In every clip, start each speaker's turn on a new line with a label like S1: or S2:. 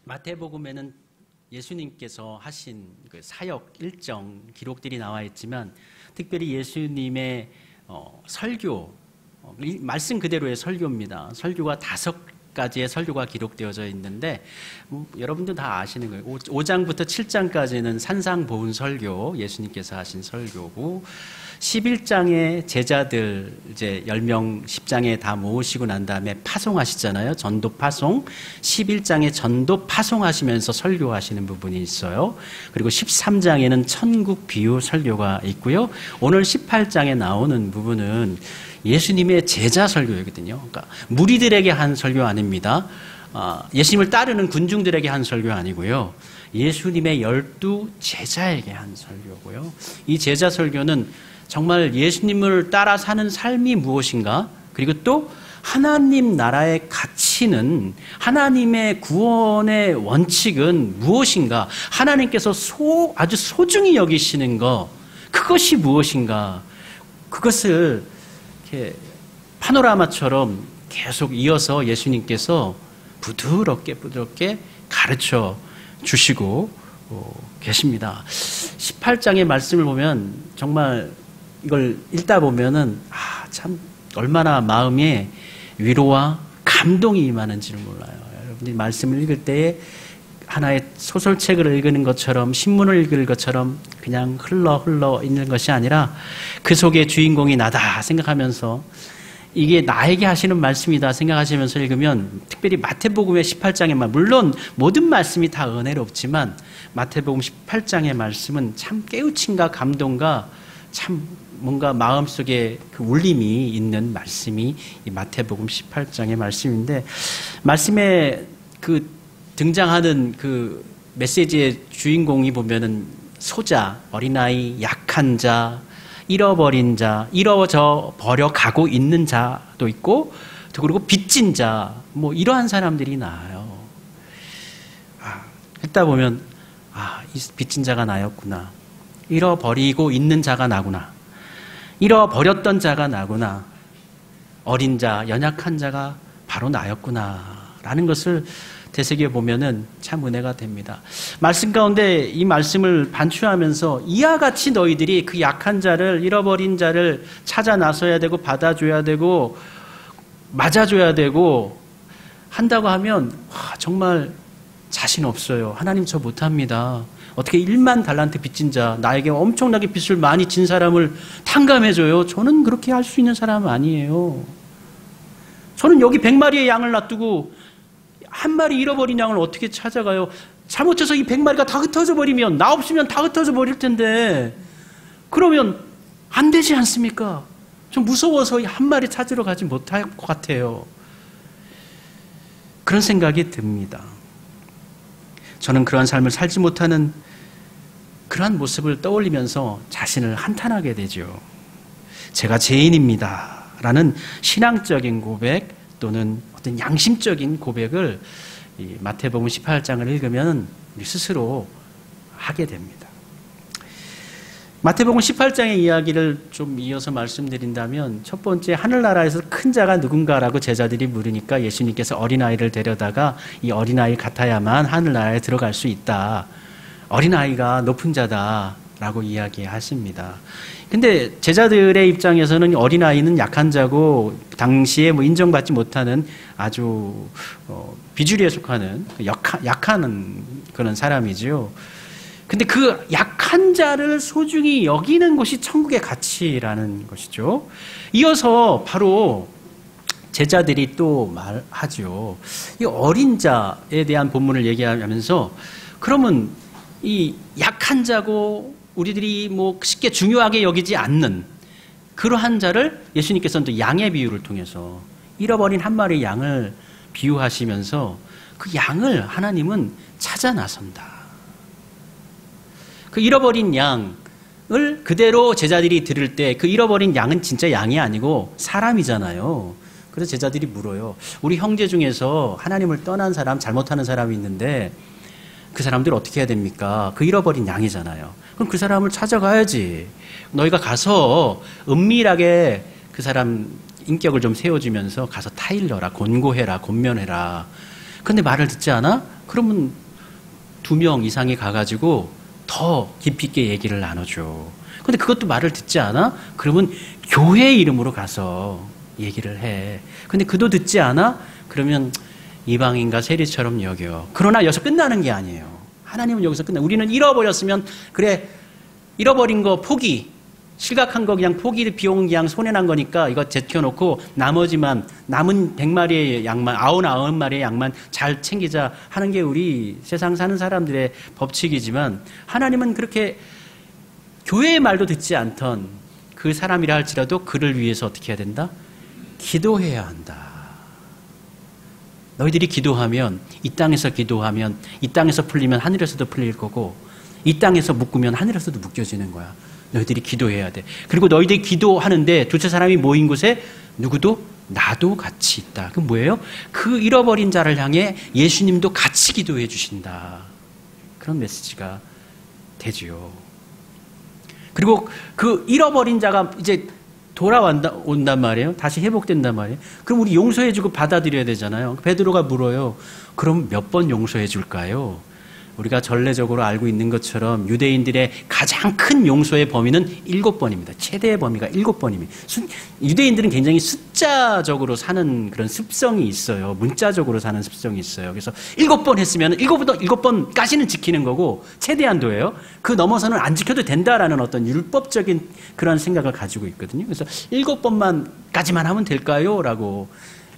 S1: 마태복음에는 예수님께서 하신 그 사역 일정 기록들이 나와 있지만 특별히 예수님의 설교, 말씀 그대로의 설교입니다. 설교가 5가지의 설교가 기록되어져 있는데 여러분들 다 아시는 거예요. 5장부터 7장까지는 산상보훈 설교, 예수님께서 하신 설교고 11장에 제자들 이제 10명 10장에 다 모으시고 난 다음에 파송하시잖아요. 전도 파송. 11장에 전도 파송하시면서 설교하시는 부분이 있어요. 그리고 13장에는 천국 비유 설교가 있고요. 오늘 18장에 나오는 부분은 예수님의 제자 설교이거든요. 그러니까 무리들에게 한 설교 아닙니다. 예수님을 따르는 군중들에게 한 설교 아니고요. 예수님의 12 제자에게 한 설교고요. 이 제자 설교는 정말 예수님을 따라 사는 삶이 무엇인가? 그리고 또 하나님 나라의 가치는, 하나님의 구원의 원칙은 무엇인가? 하나님께서 아주 소중히 여기시는 것, 그것이 무엇인가? 그것을 이렇게 파노라마처럼 계속 이어서 예수님께서 부드럽게 가르쳐 주시고 계십니다. 18장의 말씀을 보면 정말 이걸 읽다 보면은 참 얼마나 마음에 위로와 감동이 임하는지를 몰라요. 여러분들이 말씀을 읽을 때에 하나의 소설책을 읽는 것처럼 신문을 읽을 것처럼 그냥 흘러 있는 것이 아니라 그 속에 주인공이 나다 생각하면서 이게 나에게 하시는 말씀이다 생각하시면서 읽으면 특별히 마태복음의 18장에만 물론 모든 말씀이 다 은혜롭지만 마태복음 18장의 말씀은 참 깨우침과 감동과 참 뭔가 마음속에 그 울림이 있는 말씀이 이 마태복음 18장의 말씀인데 말씀에 그 등장하는 그 메시지의 주인공이 보면은 소자, 어린아이, 약한 자, 잃어버린 자, 잃어져 버려가고 있는 자도 있고 또 그리고 빚진 자, 뭐 이러한 사람들이 나와요. 읽다 보면 이 빚진 자가 나였구나. 잃어버리고 있는 자가 나구나. 잃어버렸던 자가 나구나. 어린 자, 연약한 자가 바로 나였구나. 라는 것을 되새겨보면은 참 은혜가 됩니다. 말씀 가운데 이 말씀을 반추하면서 이와 같이 너희들이 그 약한 자를, 잃어버린 자를 찾아 나서야 되고 받아줘야 되고 맞아줘야 되고 한다고 하면 정말 자신 없어요. 하나님 저 못합니다. 어떻게 1만 달란트 빚진 자, 나에게 엄청나게 빚을 많이 진 사람을 탕감해줘요? 저는 그렇게 할 수 있는 사람은 아니에요. 저는 여기 100마리의 양을 놔두고 한 마리 잃어버린 양을 어떻게 찾아가요? 잘못해서 이 100마리가 다 흩어져 버리면 나 없으면 다 흩어져 버릴 텐데 그러면 안 되지 않습니까? 좀 무서워서 한 마리 찾으러 가지 못할 것 같아요. 그런 생각이 듭니다. 저는 그러한 삶을 살지 못하는 그러한 모습을 떠올리면서 자신을 한탄하게 되죠. 제가 죄인입니다. 라는 신앙적인 고백 또는 어떤 양심적인 고백을 이 마태복음 18장을 읽으면 우리 스스로 하게 됩니다. 마태복음 18장의 이야기를 좀 이어서 말씀드린다면 첫 번째 하늘나라에서 큰 자가 누군가라고 제자들이 물으니까 예수님께서 어린아이를 데려다가 이 어린아이 같아야만 하늘나라에 들어갈 수 있다. 어린아이가 높은 자다라고 이야기하십니다. 근데 제자들의 입장에서는 어린아이는 약한 자고 당시에 뭐 인정받지 못하는 아주 비주류에 속하는 약한 그런 사람이지요. 근데 그 약한 자를 소중히 여기는 것이 천국의 가치라는 것이죠. 이어서 바로 제자들이 또 말하죠. 이 어린 자에 대한 본문을 얘기하면서 그러면 이 약한 자고 우리들이 뭐 쉽게 중요하게 여기지 않는 그러한 자를 예수님께서는 또 양의 비유를 통해서 잃어버린 한 마리 양을 비유하시면서 그 양을 하나님은 찾아 나선다. 그 잃어버린 양을 그대로 제자들이 들을 때 그 잃어버린 양은 진짜 양이 아니고 사람이잖아요. 그래서 제자들이 물어요. 우리 형제 중에서 하나님을 떠난 사람, 잘못하는 사람이 있는데 그 사람들 어떻게 해야 됩니까? 그 잃어버린 양이잖아요. 그럼 그 사람을 찾아가야지. 너희가 가서 은밀하게 그 사람 인격을 좀 세워주면서 가서 타일러라, 권고해라, 권면해라. 근데 말을 듣지 않아? 그러면 2명 이상이 가가지고 더 깊이 있게 얘기를 나눠줘. 근데 그것도 말을 듣지 않아? 그러면 교회 이름으로 가서 얘기를 해. 근데 그도 듣지 않아? 그러면 이방인과 세리처럼 여겨. 그러나 여기서 끝나는 게 아니에요. 하나님은 여기서 끝나. 우리는 잃어버렸으면 그래, 잃어버린 거 포기, 실각한 거 그냥 포기, 비용 그냥 손해난 거니까 이거 제껴놓고 나머지만, 남은 100마리의 양만, 99마리의 양만 잘 챙기자 하는 게 우리 세상 사는 사람들의 법칙이지만, 하나님은 그렇게 교회의 말도 듣지 않던 그 사람이라 할지라도 그를 위해서 어떻게 해야 된다? 기도해야 한다. 너희들이 기도하면, 이 땅에서 기도하면, 이 땅에서 풀리면 하늘에서도 풀릴 거고, 이 땅에서 묶으면 하늘에서도 묶여지는 거야. 너희들이 기도해야 돼. 그리고 너희들이 기도하는데 두세 사람이 모인 곳에 누구도 나도 같이 있다. 그건 뭐예요? 그 잃어버린 자를 향해 예수님도 같이 기도해 주신다. 그런 메시지가 되지요. 그리고 그 잃어버린 자가 이제 돌아온단 말이에요. 다시 회복된단 말이에요. 그럼 우리 용서해주고 받아들여야 되잖아요. 베드로가 물어요. 그럼 몇 번 용서해 줄까요? 우리가 전례적으로 알고 있는 것처럼 유대인들의 가장 큰 용서의 범위는 7번입니다. 최대의 범위가 7번입니다. 유대인들은 굉장히 숫자적으로 사는 그런 습성이 있어요. 문자적으로 사는 습성이 있어요. 그래서 7번 했으면 7번까지는 지키는 거고 최대한도예요. 그 넘어서는 안 지켜도 된다라는 어떤 율법적인 그런 생각을 가지고 있거든요. 그래서 7번까지만 하면 될까요? 라고.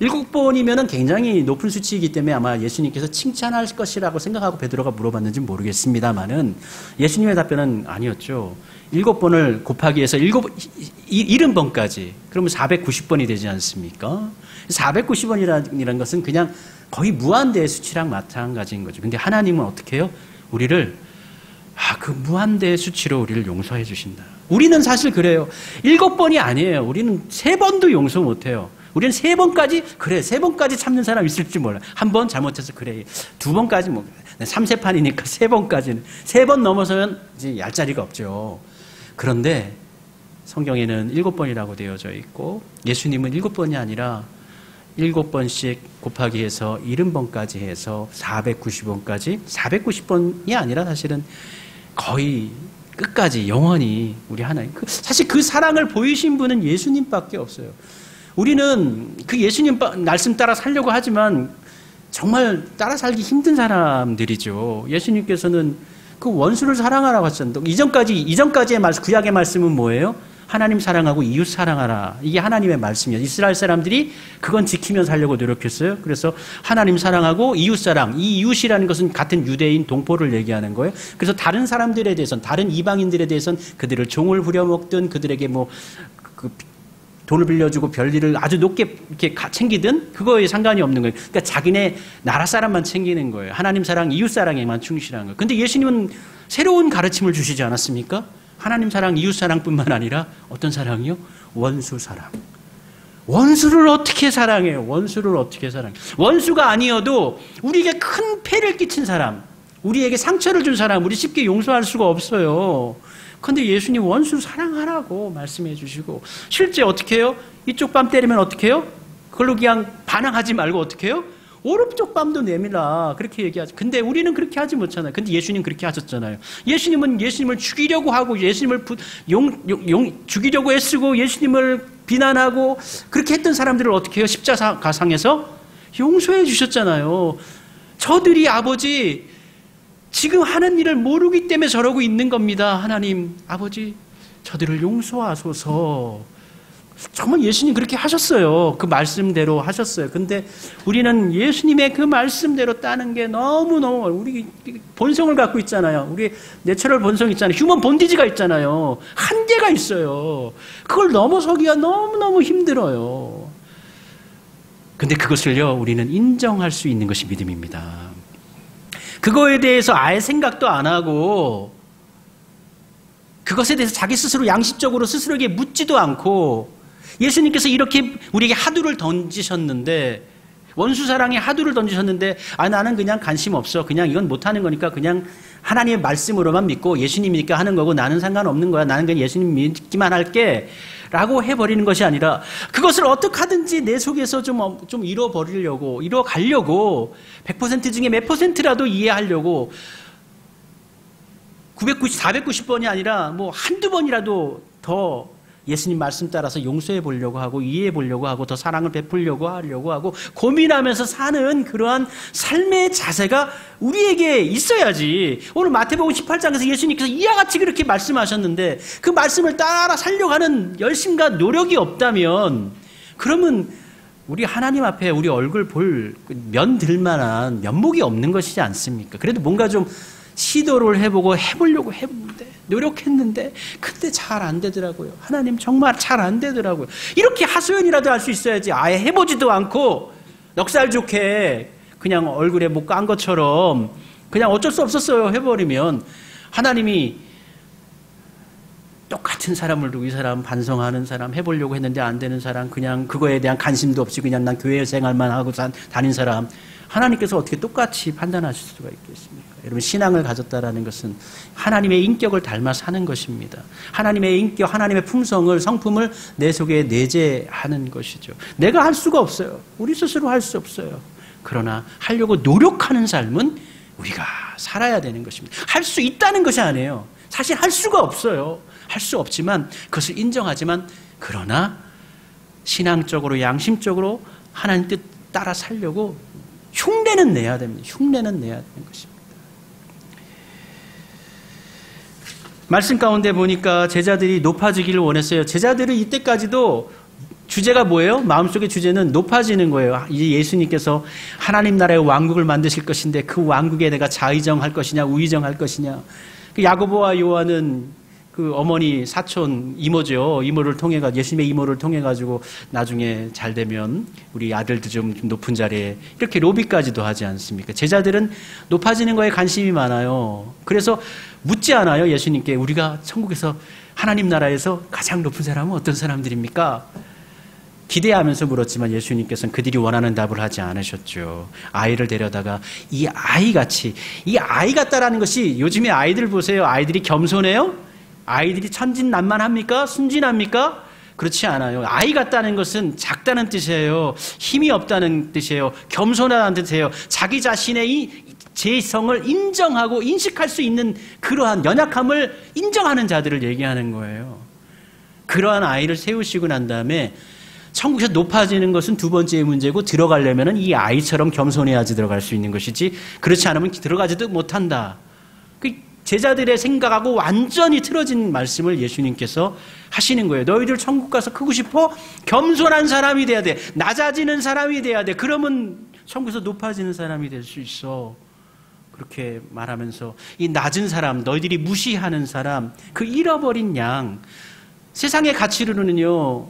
S1: 7번이면 굉장히 높은 수치이기 때문에 아마 예수님께서 칭찬할 것이라고 생각하고 베드로가 물어봤는지 모르겠습니다만은 예수님의 답변은 아니었죠. 7번을 곱하기 해서 70번까지 그러면 490번이 되지 않습니까? 490번이라는 것은 그냥 거의 무한대의 수치랑 마찬가지인 거죠. 근데 하나님은 어떻게 해요? 우리를 그 무한대의 수치로 우리를 용서해 주신다. 우리는 사실 그래요. 7번이 아니에요. 우리는 3번도 용서 못해요. 우리는 3번까지, 그래, 3번까지 참는 사람 있을지 몰라. 한 번 잘못해서 그래. 2번까지 뭐, 3세판이니까 3번까지는. 3번 넘어서면 이제 얄자리가 없죠. 그런데 성경에는 7번이라고 되어져 있고, 예수님은 7번이 아니라 7번씩 곱하기 해서 70번까지 해서 490번까지, 490번이 아니라 사실은 거의 끝까지 영원히 우리 하나님. 사실 그 사랑을 보이신 분은 예수님밖에 없어요. 우리는 그 예수님 말씀 따라 살려고 하지만 정말 따라 살기 힘든 사람들이죠. 예수님께서는 그 원수를 사랑하라고 하셨는데 이전까지의 말씀, 구약의 말씀은 뭐예요? 하나님 사랑하고 이웃 사랑하라. 이게 하나님의 말씀이에요. 이스라엘 사람들이 그건 지키면서 살려고 노력했어요. 그래서 하나님 사랑하고 이웃 사랑. 이 이웃이라는 것은 같은 유대인 동포를 얘기하는 거예요. 그래서 다른 사람들에 대해서는, 다른 이방인들에 대해서는 그들을 종을 부려먹든 그들에게 돈을 빌려주고 별일을 아주 높게 이렇게 챙기든 그거에 상관이 없는 거예요. 그러니까 자기네 나라 사람만 챙기는 거예요. 하나님 사랑, 이웃 사랑에만 충실한 거예요. 근데 예수님은 새로운 가르침을 주시지 않았습니까? 하나님 사랑, 이웃 사랑뿐만 아니라 어떤 사랑이요? 원수 사랑. 원수를 어떻게 사랑해요? 원수를 어떻게 사랑해요? 원수가 아니어도 우리에게 큰 폐를 끼친 사람, 우리에게 상처를 준 사람, 우리 쉽게 용서할 수가 없어요. 그런데 예수님 원수 사랑하라고 말씀해 주시고, 실제 어떻게 해요? 이쪽 뺨 때리면 어떻게 해요? 그걸로 그냥 반항하지 말고 어떻게 해요? 오른쪽 뺨도 내밀라. 그렇게 얘기하죠. 근데 우리는 그렇게 하지 못하잖아요. 근데 예수님 그렇게 하셨잖아요. 예수님은 예수님을 죽이려고 하고, 예수님을 죽이려고 애쓰고, 예수님을 비난하고, 그렇게 했던 사람들을 어떻게 해요? 십자가상에서 용서해 주셨잖아요. 저들이 아버지, 지금 하는 일을 모르기 때문에 저러고 있는 겁니다. 하나님, 아버지, 저들을 용서하소서. 정말 예수님 그렇게 하셨어요. 그 말씀대로 하셨어요. 근데 우리는 예수님의 그 말씀대로 따는 게 너무너무, 우리 본성을 갖고 있잖아요. 우리 내추럴 본성 있잖아요. 휴먼 본디지가 있잖아요. 한계가 있어요. 그걸 넘어서기가 너무너무 힘들어요. 근데 그것을요, 우리는 인정할 수 있는 것이 믿음입니다. 그거에 대해서 아예 생각도 안 하고, 그것에 대해서 자기 스스로 양심적으로 스스로에게 묻지도 않고, 예수님께서 이렇게 우리에게 하두를 던지셨는데, 원수 사랑에 하두를 던지셨는데, 나는 그냥 관심 없어. 그냥 이건 못하는 거니까 그냥 하나님의 말씀으로만 믿고 예수님이니까 하는 거고 나는 상관없는 거야. 나는 그냥 예수님 믿기만 할게. 라고 해버리는 것이 아니라 그것을 어떻게 하든지 내 속에서 좀 이뤄가려고 100% 중에 몇 %라도 이해하려고 490번이 아니라 뭐 한두 번이라도 더 예수님 말씀 따라서 용서해 보려고 하고 이해해 보려고 하고 더 사랑을 베풀려고 하고 고민하면서 사는 그러한 삶의 자세가 우리에게 있어야지. 오늘 마태복음 18장에서 예수님께서 이와 같이 그렇게 말씀하셨는데 그 말씀을 따라 살려고 하는 열심과 노력이 없다면 그러면 우리 하나님 앞에 우리 얼굴 볼 면들 만한 면목이 없는 것이지 않습니까? 그래도 뭔가 좀 시도를 해보려고 했는데 노력했는데 근데 잘 안 되더라고요. 하나님 정말 잘 안 되더라고요. 이렇게 하소연이라도 할 수 있어야지. 아예 해보지도 않고 넉살 좋게 그냥 얼굴에 뭐 깐 것처럼 그냥 어쩔 수 없었어요 해버리면 하나님이 똑같은 사람을 두고 이 사람 반성하는 사람 해보려고 했는데 안 되는 사람 그냥 그거에 대한 관심도 없이 그냥 난 교회 생활만 하고 다닌 사람 하나님께서 어떻게 똑같이 판단하실 수가 있겠습니까? 여러분 신앙을 가졌다라는 것은 하나님의 인격을 닮아 사는 것입니다. 하나님의 인격, 하나님의 품성을 성품을 내 속에 내재하는 것이죠. 내가 할 수가 없어요. 우리 스스로 할 수 없어요. 그러나 하려고 노력하는 삶은 우리가 살아야 되는 것입니다. 할 수 있다는 것이 아니에요. 사실 할 수가 없어요. 할 수 없지만 그것을 인정하지만 그러나 신앙적으로 양심적으로 하나님 뜻 따라 살려고 흉내는 내야 됩니다. 흉내는 내야 되는 것입니다. 말씀 가운데 보니까 제자들이 높아지기를 원했어요. 제자들은 이때까지도 주제가 뭐예요? 마음속의 주제는 높아지는 거예요. 이제 예수님께서 하나님 나라의 왕국을 만드실 것인데 그 왕국에 내가 자의정할 것이냐 우의정할 것이냐. 야고보와 요한은 그 어머니 사촌 이모죠. 이모를 통해 가지고 예수님의 이모를 통해 가지고 나중에 잘 되면 우리 아들도 좀 높은 자리에 이렇게 로비까지도 하지 않습니까? 제자들은 높아지는 거에 관심이 많아요. 그래서 묻지 않아요. 예수님께 우리가 천국에서 하나님 나라에서 가장 높은 사람은 어떤 사람들입니까? 기대하면서 물었지만 예수님께서는 그들이 원하는 답을 하지 않으셨죠. 아이를 데려다가 이 아이 같다라는 것이 요즘에 아이들 보세요. 아이들이 겸손해요? 아이들이 천진난만합니까? 순진합니까? 그렇지 않아요. 아이 같다는 것은 작다는 뜻이에요. 힘이 없다는 뜻이에요. 겸손하다는 뜻이에요. 자기 자신의 이 재성을 인정하고 인식할 수 있는 그러한 연약함을 인정하는 자들을 얘기하는 거예요. 그러한 아이를 세우시고 난 다음에 천국에서 높아지는 것은 두 번째 문제고 들어가려면 이 아이처럼 겸손해야지 들어갈 수 있는 것이지 그렇지 않으면 들어가지도 못한다. 제자들의 생각하고 완전히 틀어진 말씀을 예수님께서 하시는 거예요. 너희들 천국 가서 크고 싶어? 겸손한 사람이 돼야 돼. 낮아지는 사람이 돼야 돼. 그러면 천국에서 높아지는 사람이 될 수 있어. 그렇게 말하면서 이 낮은 사람, 너희들이 무시하는 사람, 그 잃어버린 양, 세상의 가치로는요.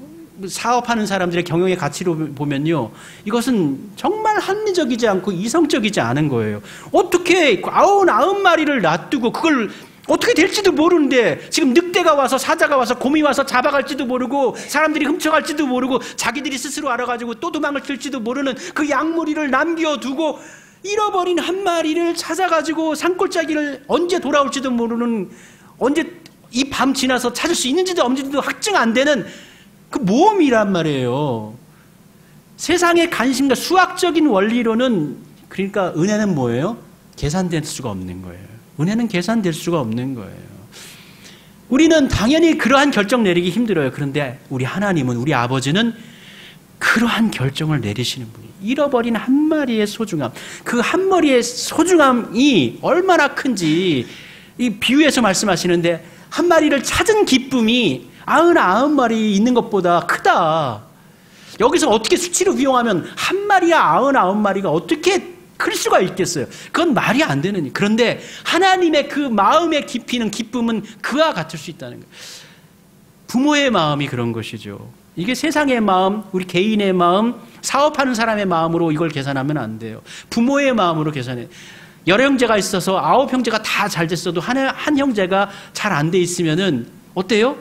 S1: 사업하는 사람들의 경영의 가치로 보면요. 이것은 정말 합리적이지 않고 이성적이지 않은 거예요. 어떻게 99마리를 놔두고 그걸 어떻게 될지도 모르는데 지금 늑대가 와서 사자가 와서 곰이 와서 잡아갈지도 모르고 사람들이 훔쳐갈지도 모르고 자기들이 스스로 알아가지고 또 도망을 칠지도 모르는 그 양무리를 남겨두고 잃어버린 한 마리를 찾아가지고 산골짜기를 언제 돌아올지도 모르는 언제 이 밤 지나서 찾을 수 있는지도 없는지도 확증 안 되는 그 모험이란 말이에요. 세상의 관심과 수학적인 원리로는 그러니까 은혜는 뭐예요? 계산될 수가 없는 거예요. 은혜는 계산될 수가 없는 거예요. 우리는 당연히 그러한 결정 내리기 힘들어요. 그런데 우리 하나님은 우리 아버지는 그러한 결정을 내리시는 분이에요. 잃어버린 한 마리의 소중함, 그 한 마리의 소중함이 얼마나 큰지 이 비유에서 말씀하시는데 한 마리를 찾은 기쁨이 99마리 있는 것보다 크다. 여기서 어떻게 수치로 비용하면 한 마리야 99마리가 어떻게 클 수가 있겠어요? 그건 말이 안 되는. 그런데 하나님의 그 마음의 깊이는 기쁨은 그와 같을 수 있다는 거예요. 부모의 마음이 그런 것이죠. 이게 세상의 마음, 우리 개인의 마음, 사업하는 사람의 마음으로 이걸 계산하면 안 돼요. 부모의 마음으로 계산해. 여러 형제가 있어서 9형제가 다 잘 됐어도 한 형제가 잘 안 돼 있으면은 어때요?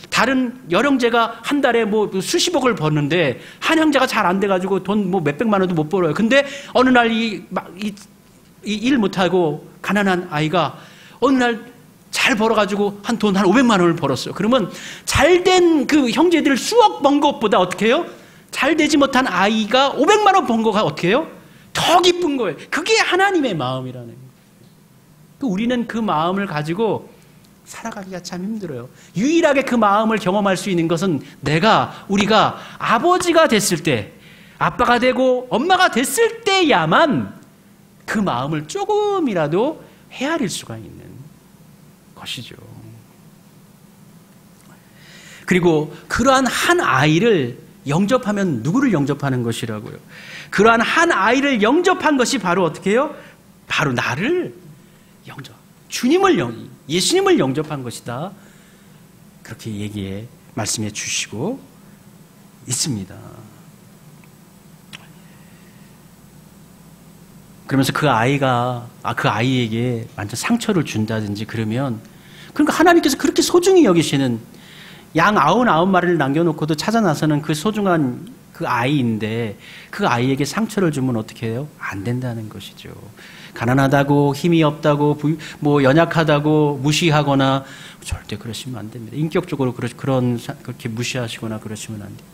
S1: 다른 여러 형제가 한 달에 뭐 수십억을 버는데 한 형제가 잘 안 돼가지고 돈 뭐 몇백만 원도 못 벌어요. 근데 어느 날 일 못하고 가난한 아이가 어느 날 잘 벌어가지고 한 500만 원을 벌었어요. 그러면 잘된 그 형제들 수억 번 것보다 어떻게 해요? 잘 되지 못한 아이가 500만 원 번 거가 어떻게 해요? 더 기쁜 거예요. 그게 하나님의 마음이라는 거예요. 우리는 그 마음을 가지고 살아가기가 참 힘들어요. 유일하게 그 마음을 경험할 수 있는 것은 우리가 아버지가 됐을 때, 아빠가 되고 엄마가 됐을 때야만 그 마음을 조금이라도 헤아릴 수가 있는 것이죠. 그리고 그러한 한 아이를 영접하면 누구를 영접하는 것이라고요? 그러한 한 아이를 영접한 것이 바로 어떻게 해요? 바로 나를 예수님을 영접한 것이다. 그렇게 말씀해 주시고 있습니다. 그러면서 그 아이에게 완전 상처를 준다든지 그러니까 하나님께서 그렇게 소중히 여기시는 양 99마리를 남겨놓고도 찾아 나서는 그 소중한 그 아이인데 그 아이에게 상처를 주면 어떻게 해요? 안 된다는 것이죠. 가난하다고 힘이 없다고 연약하다고 무시하거나 절대 그러시면 안 됩니다. 인격적으로 그렇게 무시하시거나 그러시면 안 돼요.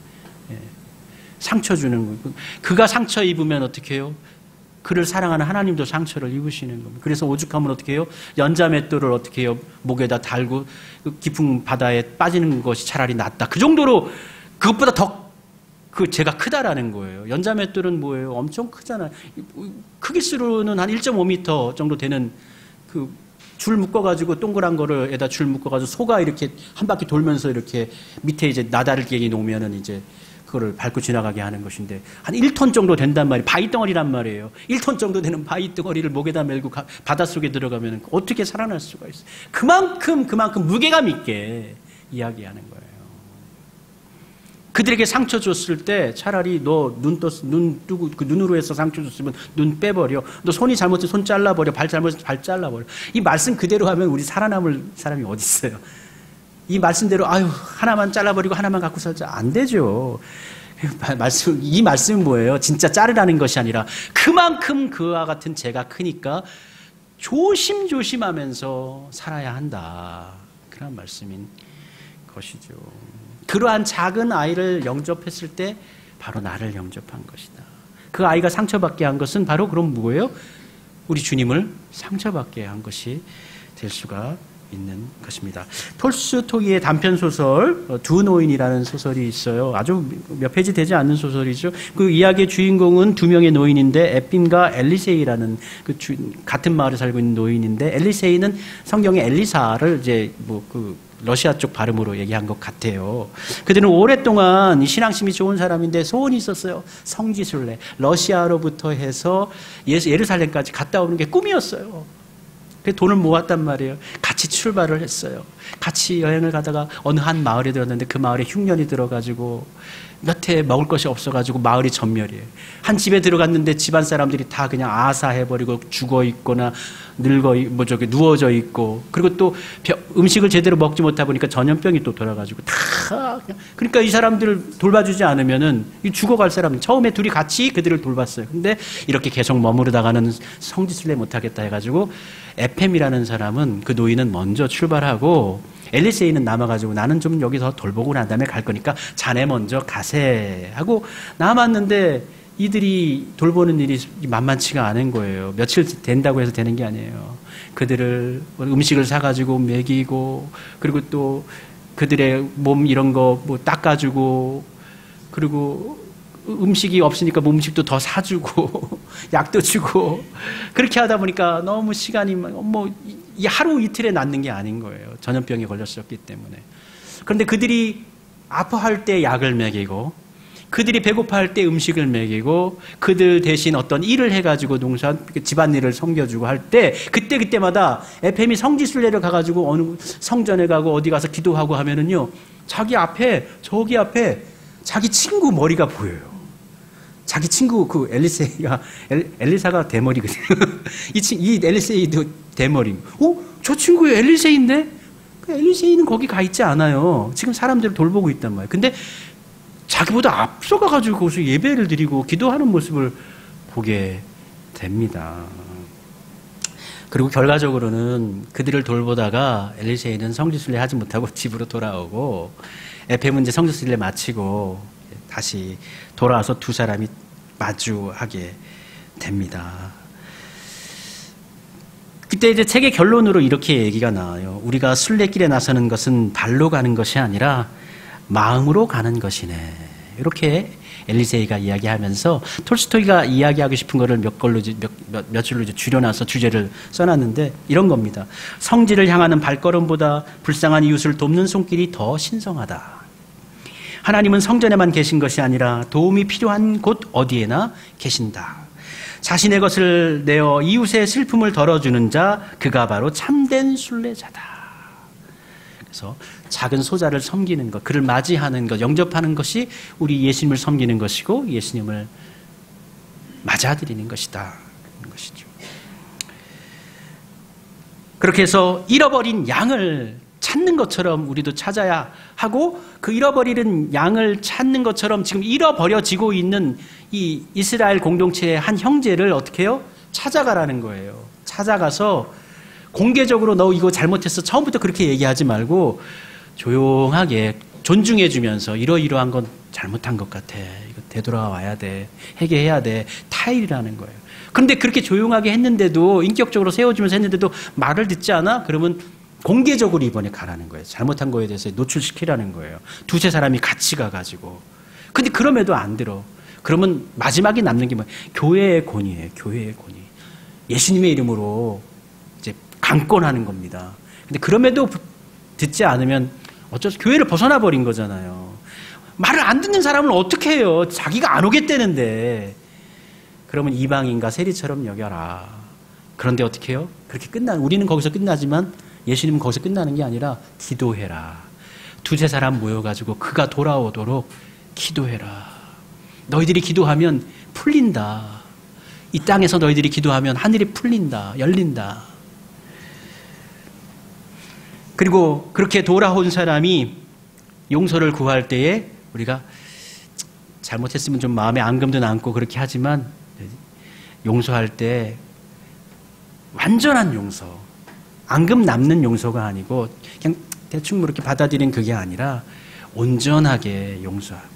S1: 예. 상처 주는 거예요. 그가 상처 입으면 어떻게 해요? 그를 사랑하는 하나님도 상처를 입으시는 겁니다. 그래서 오죽하면 어떻게 해요? 연자맷돌을 어떻게 해요? 목에다 달고 깊은 바다에 빠지는 것이 차라리 낫다. 그 정도로 그것보다 더 죄가 크다라는 거예요. 연자맷돌은 뭐예요? 엄청 크잖아요. 크기수로는 한 1.5m 정도 되는 줄 묶어가지고 동그란 거를에다 줄 묶어가지고 소가 이렇게 한 바퀴 돌면서 이렇게 밑에 이제 나다르게 놓으면은 이제 그거를 밟고 지나가게 하는 것인데 한 1톤 정도 된단 말이에요. 바위덩어리란 말이에요. 1톤 정도 되는 바위덩어리를 목에다 메고 바닷속에 들어가면 어떻게 살아날 수가 있어요. 그만큼 무게감 있게 이야기하는 거예요. 그들에게 상처 줬을 때 차라리 너 눈 뜨고 눈으로 해서 상처 줬으면 눈 빼버려. 너 손이 잘못해서 손 잘라버려. 발 잘못해서 발 잘라버려. 이 말씀 그대로 하면 우리 살아남을 사람이 어디 있어요. 이 말씀대로 하나만 잘라버리고 하나만 갖고 살자. 안 되죠. 이 말씀은 뭐예요? 진짜 자르라는 것이 아니라 그만큼 그와 같은 죄가 크니까 조심조심하면서 살아야 한다. 그런 말씀인 것이죠. 그러한 작은 아이를 영접했을 때 바로 나를 영접한 것이다. 그 아이가 상처받게 한 것은 바로 그럼 뭐예요? 우리 주님을 상처받게 한 것이 될 수가 있는 것입니다. 톨스토이의 단편소설 두 노인이라는 소설이 있어요. 아주 몇 페이지 되지 않는 소설이죠. 그 이야기의 주인공은 두 명의 노인인데 에핀과 엘리세이라는 같은 마을에 살고 있는 노인인데 엘리세이는 성경의 엘리사를 이제 러시아 쪽 발음으로 얘기한 것 같아요. 그들은 오랫동안 신앙심이 좋은 사람인데 소원이 있었어요. 성지순례, 러시아로부터 해서 예루살렘까지 갔다 오는 게 꿈이었어요. 돈을 모았단 말이에요. 같이 출발을 했어요. 같이 여행을 가다가 어느 한 마을에 들었는데 그 마을에 흉년이 들어가지고 몇 해 먹을 것이 없어가지고 마을이 전멸이에요. 한 집에 들어갔는데 집안 사람들이 다 그냥 아사해버리고 죽어있거나 누워져 있고 그리고 또 음식을 제대로 먹지 못하다 보니까 전염병이 또 돌아가지고 다 그러니까 이 사람들을 돌봐주지 않으면은 죽어갈 사람 처음에 둘이 같이 그들을 돌봤어요. 근데 이렇게 계속 머무르다가는 성지순례 못하겠다 해가지고 에펜이라는 사람은 그 노인은 먼저 출발하고 엘리세이는 남아가지고 나는 좀 여기서 돌보고 난 다음에 갈 거니까 자네 먼저 가세 하고 남았는데 이들이 돌보는 일이 만만치가 않은 거예요. 며칠 된다고 해서 되는 게 아니에요. 그들을 음식을 사가지고 먹이고 그리고 또 그들의 몸 이런 거 닦아주고 그리고 음식이 없으니까 음식도 더 사주고 약도 주고 그렇게 하다 보니까 너무 시간이 하루 이틀에 낫는 게 아닌 거예요. 전염병에 걸렸었기 때문에. 그런데 그들이 아파할 때 약을 먹이고 그들이 배고파할 때 음식을 먹이고 그들 대신 어떤 일을 해가지고 집안일을 섬겨주고 할 때 그때마다 에펜이 성지순례를 가가지고 어느 성전에 가고 어디 가서 기도하고 하면은요 저기 앞에 자기 친구 머리가 보여요. 자기 친구 엘리사가 대머리거든요. 이 엘리세이도 대머리. 저 친구 엘리세이인데? 엘리세이는 거기 가 있지 않아요. 지금 사람들을 돌보고 있단 말이에요. 근데 자기보다 앞서가가지고 거기서 예배를 드리고 기도하는 모습을 보게 됩니다. 그리고 결과적으로는 그들을 돌보다가 엘리세이는 성지순례 하지 못하고 집으로 돌아오고 에페 문제 성지순례 마치고 다시 돌아와서 두 사람이 마주하게 됩니다. 그때 이제 책의 결론으로 이렇게 얘기가 나와요. 우리가 순례길에 나서는 것은 발로 가는 것이 아니라 마음으로 가는 것이네. 이렇게 엘리세이가 이야기하면서 톨스토이가 이야기하고 싶은 거를 몇 줄로 줄여놔서 주제를 써놨는데 이런 겁니다. 성지를 향하는 발걸음보다 불쌍한 이웃을 돕는 손길이 더 신성하다. 하나님은 성전에만 계신 것이 아니라 도움이 필요한 곳 어디에나 계신다. 자신의 것을 내어 이웃의 슬픔을 덜어주는 자, 그가 바로 참된 순례자다. 그래서 작은 소자를 섬기는 것, 그를 맞이하는 것, 영접하는 것이 우리 예수님을 섬기는 것이고 예수님을 맞아들이는 것이다. 그런 것이죠. 그렇게 해서 잃어버린 양을 찾는 것처럼 우리도 찾아야 하고, 그 잃어버리는 양을 찾는 것처럼 지금 잃어버려지고 있는 이 이스라엘 공동체의 한 형제를 어떻게 해요? 찾아가라는 거예요. 찾아가서 공개적으로 너 이거 잘못했어, 처음부터 그렇게 얘기하지 말고 조용하게 존중해 주면서 이러이러한 건 잘못한 것 같아, 이거 되돌아와야 돼, 회개해야 돼, 타일이라는 거예요. 그런데 그렇게 조용하게 했는데도, 인격적으로 세워주면서 했는데도 말을 듣지 않아? 그러면 공개적으로 이번에 가라는 거예요. 잘못한 거에 대해서 노출시키라는 거예요. 두세 사람이 같이 가가지고. 근데 그럼에도 안 들어. 그러면 마지막에 남는 게 뭐예요? 교회의 권위예요. 교회의 권위. 예수님의 이름으로 이제 강권하는 겁니다. 근데 그럼에도 듣지 않으면 어쩔 수, 교회를 벗어나 버린 거잖아요. 말을 안 듣는 사람은 어떻게 해요? 자기가 안 오겠다는데. 그러면 이방인과 세리처럼 여겨라. 그런데 어떻게 해요? 그렇게 우리는 거기서 끝나지만 예수님은 거기서 끝나는 게 아니라 기도해라. 두세 사람 모여가지고 그가 돌아오도록 기도해라. 너희들이 기도하면 풀린다. 이 땅에서 너희들이 기도하면 하늘이 풀린다. 열린다. 그리고 그렇게 돌아온 사람이 용서를 구할 때에 우리가 잘못했으면 좀 마음에 앙금도 남고 그렇게 하지만 용서할 때 완전한 용서, 앙금 남는 용서가 아니고 그냥 대충 이렇게 받아들이는 그게 아니라 온전하게 용서하고,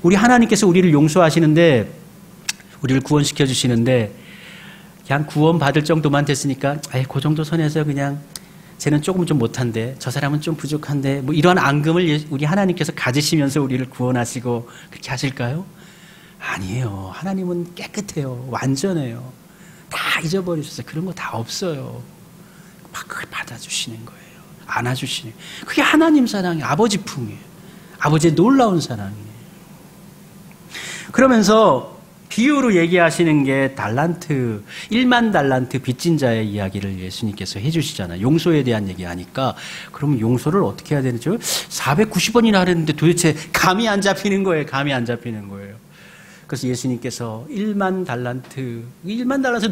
S1: 우리 하나님께서 우리를 용서하시는데, 우리를 구원시켜 주시는데 그냥 구원 받을 정도만 됐으니까 그 정도 선에서 그냥 쟤는 조금 좀 못한데 저 사람은 좀 부족한데 뭐 이러한 앙금을 우리 하나님께서 가지시면서 우리를 구원하시고 그렇게 하실까요? 아니에요. 하나님은 깨끗해요. 완전해요. 다 잊어버리셨어요. 그런 거 다 없어요. 막 그걸 받아주시는 거예요. 안아주시는 거예요. 그게 하나님 사랑이에요. 아버지 품이에요. 아버지의 놀라운 사랑이에요. 그러면서 비유로 얘기하시는 게 달란트, 1만 달란트 빚진 자의 이야기를 예수님께서 해주시잖아요. 용서에 대한 얘기하니까 그러면 용서를 어떻게 해야 되는지 490원이나 하랬는데 도대체 감이 안 잡히는 거예요. 감이 안 잡히는 거예요. 그래서 예수님께서 1만 달란트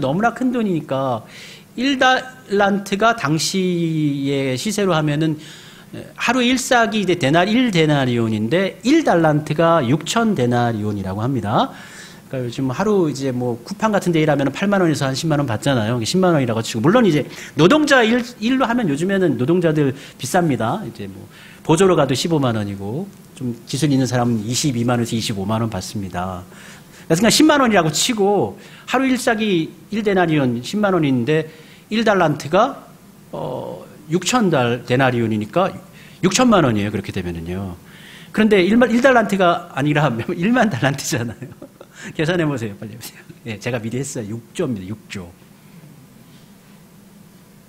S1: 너무나 큰 돈이니까 1달란트가 당시의 시세로 하면은 하루 일삭이 이제 1데나리온인데 1달란트가 6,000데나리온이라고 합니다. 그러니까 요즘 하루 이제 뭐 쿠팡 같은 데 일하면 8만 원에서 한 10만 원 받잖아요. 10만 원이라고 치고, 물론 이제 노동자 일로 하면 요즘에는 노동자들 비쌉니다. 이제 뭐 보조로 가도 15만 원이고 좀 기술 있는 사람은 22만 원에서 25만 원 받습니다. 그래서 그냥 10만 원이라고 치고 하루 일삭이 1데나리온 10만 원인데 1달란트가 6,000데나리온이니까 6천만 원이에요. 그렇게 되면은요. 그런데 1달란트가 아니라 1만 달란트잖아요. 계산해 보세요. 빨리 보세요. 네, 제가 미리 했어요. 6조입니다. 6조.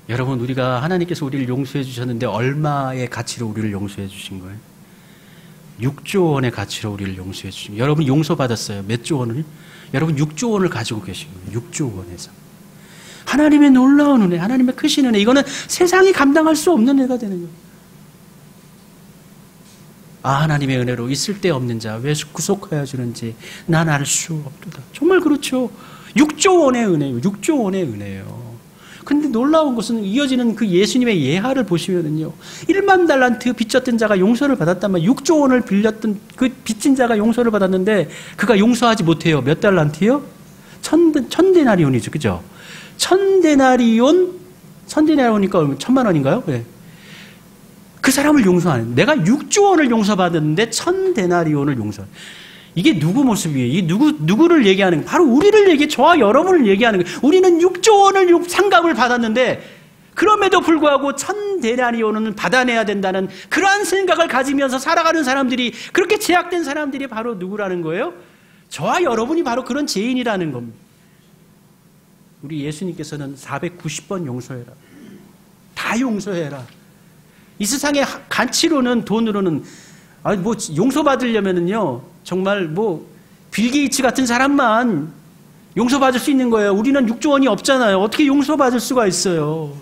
S1: 여러분, 우리가 하나님께서 우리를 용서해 주셨는데 얼마의 가치로 우리를 용서해 주신 거예요? 6조 원의 가치로 우리를 용서해 주신 거예요. 여러분 용서받았어요. 몇 조 원을? 여러분 6조 원을 가지고 계신 거예요. 6조 원에서. 하나님의 놀라운 은혜, 하나님의 크신 은혜, 이거는 세상이 감당할 수 없는 은혜가 되는 거예요. 하나님의 은혜로 있을 데 없는 자 왜 구속하여 주는지 난 알 수 없도다. 정말 그렇죠. 6조 원의 은혜예요. 6조 원의 은혜예요. 근데 놀라운 것은 이어지는 그 예수님의 예화를 보시면은요, 1만 달란트 빚졌던 자가 용서를 받았단 말이에요. 6조 원을 빌렸던 그 빚진 자가 용서를 받았는데 그가 용서하지 못해요. 몇 달란트요? 1,000데나리온이죠. 그죠? 1,000데나리온 1000데나리온이니까 1000만 원인가요? 네. 그 사람을 용서하는, 내가 6조 원을 용서받았는데 1000데나리온을 용서하는. 이게 누구 모습이에요? 이 누구를 얘기하는 거예요? 바로 우리를 저와 여러분을 얘기하는 거예요. 우리는 6조 원을 상감을 받았는데 그럼에도 불구하고 1000데나리온은 받아내야 된다는 그러한 생각을 가지면서 살아가는 사람들이, 그렇게 제약된 사람들이 바로 누구라는 거예요? 저와 여러분이 바로 그런 죄인이라는 겁니다. 우리 예수님께서는 490번 용서해라. 다 용서해라. 이 세상의 가치로는, 돈으로는, 뭐 용서받으려면은요, 정말 빌 게이츠 같은 사람만 용서받을 수 있는 거예요. 우리는 6조 원이 없잖아요. 어떻게 용서받을 수가 있어요?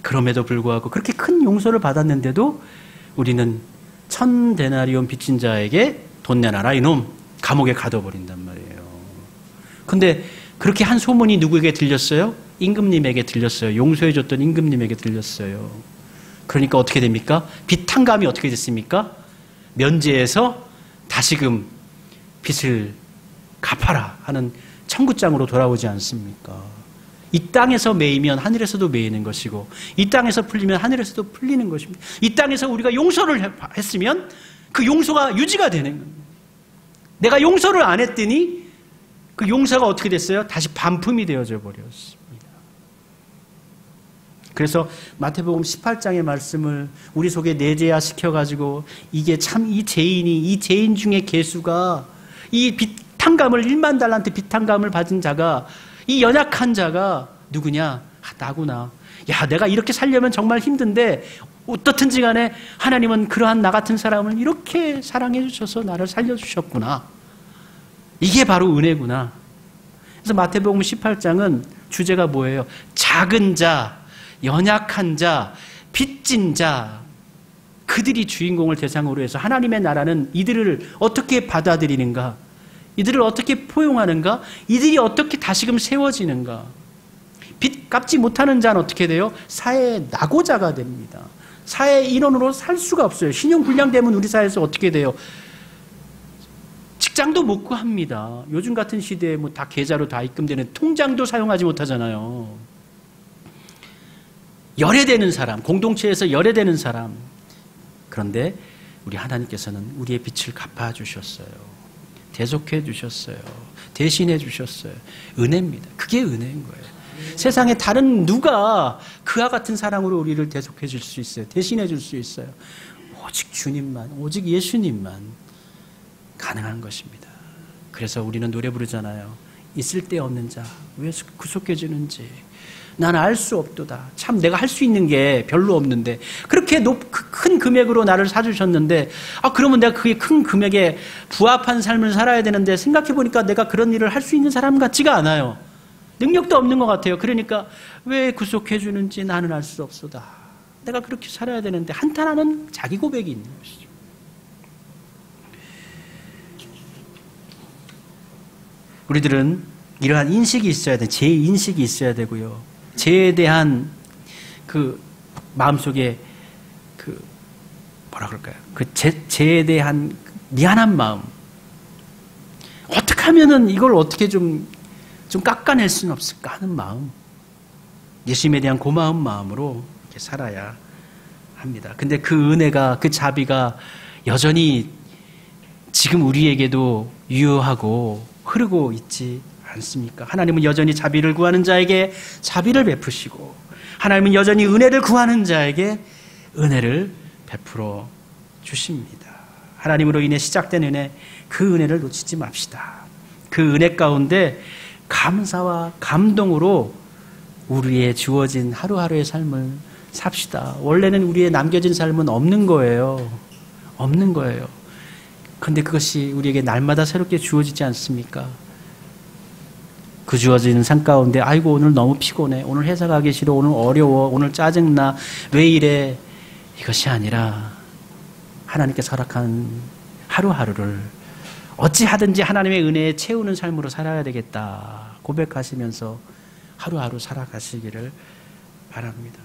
S1: 그럼에도 불구하고 그렇게 큰 용서를 받았는데도 우리는 1000데나리온 빚진 자에게 돈 내놔라 이놈, 감옥에 가둬버린단 말이에요. 근데 그렇게 한 소문이 누구에게 들렸어요? 임금님에게 들렸어요. 용서해줬던 임금님에게 들렸어요. 그러니까 어떻게 됩니까? 빚 탕감이 어떻게 됐습니까? 면제해서 다시금 빚을 갚아라 하는 청구장으로 돌아오지 않습니까? 이 땅에서 매이면 하늘에서도 매이는 것이고, 이 땅에서 풀리면 하늘에서도 풀리는 것입니다. 이 땅에서 우리가 용서를 했으면 그 용서가 유지가 되는 겁니다. 내가 용서를 안 했더니 그 용서가 어떻게 됐어요? 다시 반품이 되어져 버렸습니다. 그래서 마태복음 18장의 말씀을 우리 속에 내재화 시켜가지고, 이게 참 이 죄인 중에 개수가, 이 빚 탕감을 1만 달란트 빚 탕감을 받은 자가, 이 연약한 자가 누구냐? 나구나. 야, 내가 이렇게 살려면 정말 힘든데 어떻든지 간에 하나님은 그러한 나 같은 사람을 이렇게 사랑해 주셔서 나를 살려주셨구나. 이게 바로 은혜구나. 그래서 마태복음 18장은 주제가 뭐예요? 작은 자, 연약한 자, 빚진 자, 그들이 주인공을 대상으로 해서 하나님의 나라는 이들을 어떻게 받아들이는가, 이들을 어떻게 포용하는가, 이들이 어떻게 다시금 세워지는가. 빚 갚지 못하는 자는 어떻게 돼요? 사회의 낙오자가 됩니다. 사회 일원으로 살 수가 없어요. 신용불량되면 우리 사회에서 어떻게 돼요? 직장도 못 구합니다. 요즘 같은 시대에 다 계좌로 다 입금되는 통장도 사용하지 못하잖아요. 열애되는 사람, 공동체에서 열애되는 사람. 그런데 우리 하나님께서는 우리의 빚을 갚아주셨어요. 대속해 주셨어요. 대신해 주셨어요. 은혜입니다. 그게 은혜인 거예요. 세상에 다른 누가 그와 같은 사랑으로 우리를 대속해 줄 수 있어요. 대신해 줄 수 있어요. 오직 주님만, 오직 예수님만 가능한 것입니다. 그래서 우리는 노래 부르잖아요. 있을 데 없는 자 왜 구속해 주는지 난 알 수 없도다. 참 내가 할 수 있는 게 별로 없는데 그렇게 큰 금액으로 나를 사주셨는데, 그러면 내가 그게 큰 금액에 부합한 삶을 살아야 되는데, 생각해보니까 내가 그런 일을 할 수 있는 사람 같지가 않아요. 능력도 없는 것 같아요. 그러니까 왜 구속해 주는지 나는 알 수 없도다. 내가 그렇게 살아야 되는데, 한탄하는 자기 고백이 있는 것이죠. 우리들은 이러한 인식이 있어야 돼. 죄인식이 있어야 되고요. 죄에 대한 그 마음속에 죄에 대한 미안한 마음. 어떻게 하면은 이걸 어떻게 좀 깎아낼 수는 없을까 하는 마음. 예수님에 대한 고마운 마음으로 이렇게 살아야 합니다. 근데 그 은혜가, 그 자비가 여전히 지금 우리에게도 유효하고 흐르고 있지 않습니까? 하나님은 여전히 자비를 구하는 자에게 자비를 베푸시고, 하나님은 여전히 은혜를 구하는 자에게 은혜를 베풀어 주십니다. 하나님으로 인해 시작된 은혜, 그 은혜를 놓치지 맙시다. 그 은혜 가운데 감사와 감동으로 우리의 주어진 하루하루의 삶을 삽시다. 원래는 우리의 남겨진 삶은 없는 거예요. 없는 거예요. 그런데 그것이 우리에게 날마다 새롭게 주어지지 않습니까? 그 주어지는 삶 가운데 아이고 오늘 너무 피곤해, 오늘 회사 가기 싫어, 오늘 어려워, 오늘 짜증나, 왜 이래, 이것이 아니라 하나님께서 허락한 하루하루를 어찌하든지 하나님의 은혜에 채우는 삶으로 살아야 되겠다 고백하시면서 하루하루 살아가시기를 바랍니다.